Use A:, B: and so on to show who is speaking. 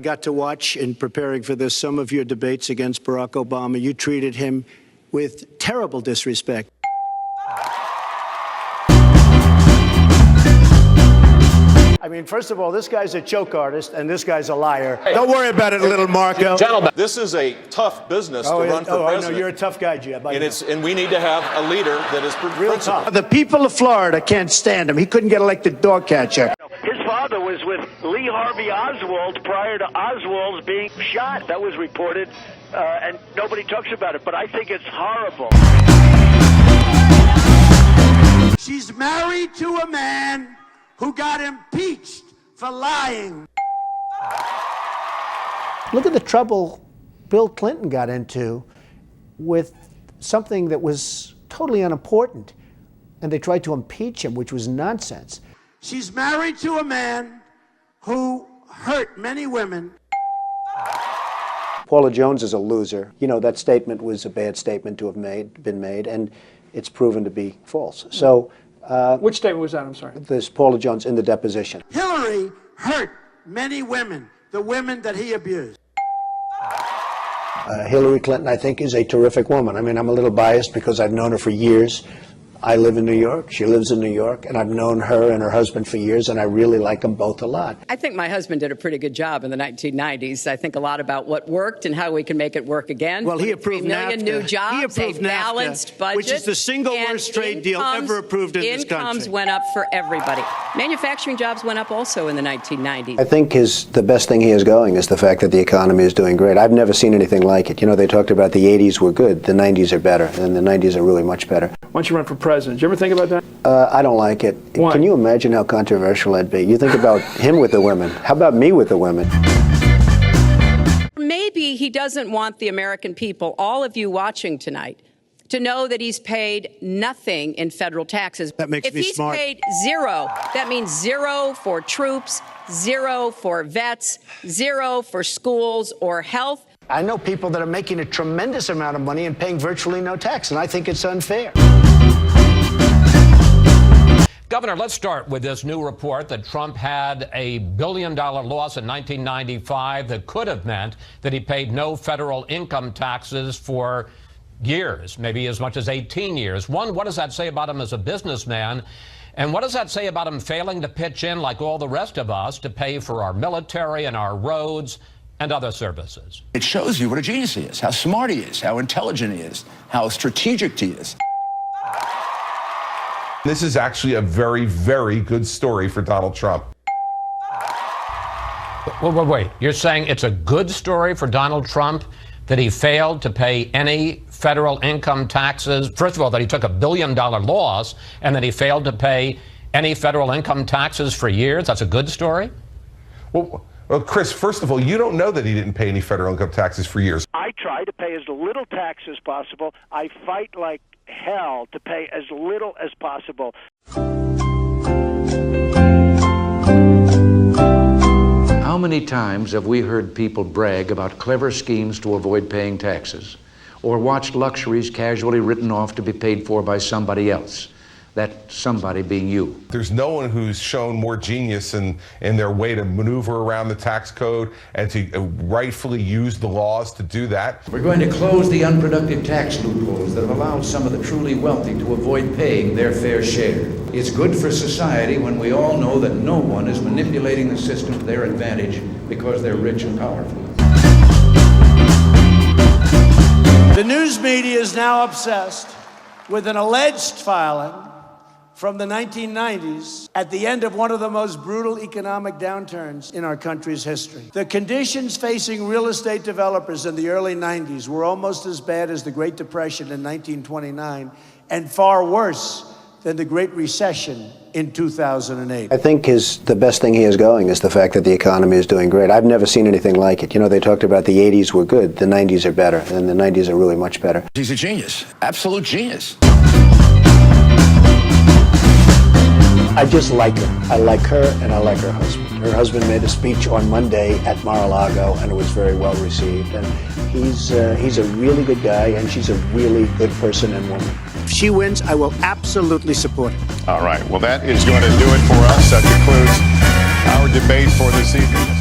A: got to watch in preparing for this some of your debates against Barack Obama. You treated him with terrible disrespect. I mean, first of all, this guy's a joke artist, and this guy's a liar. Hey, don't worry about it, little Marco.
B: Gentlemen, this is a tough business to run for president.
A: I know, you're a tough guy, Jeb.
B: And we need to have a leader that is
A: real tough. The people of Florida can't stand him. He couldn't get elected dog catcher.
C: His father was with Lee Harvey Oswald prior to Oswald's being shot. That was reported, and nobody talks about it, but I think it's horrible.
A: She's married to a man who got impeached for lying. Look at the trouble Bill Clinton got into with something that was totally unimportant, and they tried to impeach him, which was nonsense. She's married to a man who hurt many women. Paula Jones is a loser. You know, that statement was a bad statement to have been made, and it's proven to be false. So,
D: which statement was that? I'm sorry.
A: This Paula Jones in the deposition. Hillary hurt many women, the women that he abused. Hillary Clinton, I think, is a terrific woman. I mean, I'm a little biased because I've known her for years. I live in New York. She lives in New York, and I've known her and her husband for years, and I really like them both a lot.
E: I think my husband did a pretty good job in the 1990s. I think a lot about what worked and how we can make it work again.
A: Well, he approved
E: 3 million
A: NAFTA.
E: new jobs,
A: He approved
E: a balanced
A: NAFTA,
E: budget,
A: which is the single worst trade deal ever approved in this country.
E: Incomes went up for everybody. Manufacturing jobs went up also in the 1990s.
A: I think the best thing he has going is the fact that the economy is doing great. I've never seen anything like it. You know, they talked about the 80s were good, the 90s are better, and the 90s are really much better.
D: Why don't you run for president? Did you ever think about that?
A: I don't like it.
D: Why?
A: Can you imagine how controversial that'd be? You think about him with the women. How about me with the women?
E: Maybe he doesn't want the American people, all of you watching tonight, to know that he's paid nothing in federal taxes.
A: That makes me smart.
E: If he's paid zero, that means zero for troops, zero for vets, zero for schools or health.
A: I know people that are making a tremendous amount of money and paying virtually no tax, and I think it's unfair.
F: Governor, let's start with this new report that Trump had a $1 billion loss in 1995 that could have meant that he paid no federal income taxes for years, maybe as much as 18 years. One, what does that say about him as a businessman? And what does that say about him failing to pitch in, like all the rest of us, to pay for our military and our roads and other services?
G: It shows you what a genius he is, how smart he is, how intelligent he is, how strategic he is.
H: This is actually a very, very good story for Donald Trump.
F: Wait. You're saying it's a good story for Donald Trump that he failed to pay any federal income taxes? First of all, that he took $1 billion loss and that he failed to pay any federal income taxes for years? That's a good story?
H: Well, Chris, first of all, you don't know that he didn't pay any federal income taxes for years.
C: I try to pay as little tax as possible. I fight like hell to pay as little as possible.
I: How many times have we heard people brag about clever schemes to avoid paying taxes, or watched luxuries casually written off to be paid for by somebody else? That somebody being you.
H: There's no one who's shown more genius in their way to maneuver around the tax code and to rightfully use the laws to do that.
I: We're going to close the unproductive tax loopholes that have allowed some of the truly wealthy to avoid paying their fair share. It's good for society when we all know that no one is manipulating the system to their advantage because they're rich and powerful.
A: The news media is now obsessed with an alleged filing from the 1990s at the end of one of the most brutal economic downturns in our country's history. The conditions facing real estate developers in the early 90s were almost as bad as the Great Depression in 1929 and far worse than the Great Recession in 2008. I think the best thing he has going is the fact that the economy is doing great. I've never seen anything like it. You know, they talked about the 80s were good, the 90s are better, and the 90s are really much better.
G: He's a genius, absolute genius.
A: I just like her. I like her and I like her husband. Her husband made a speech on Monday at Mar-a-Lago and it was very well received. And he's a really good guy and she's a really good person and woman. If she wins, I will absolutely support her.
J: All right. Well, that is going to do it for us. That concludes our debate for this evening.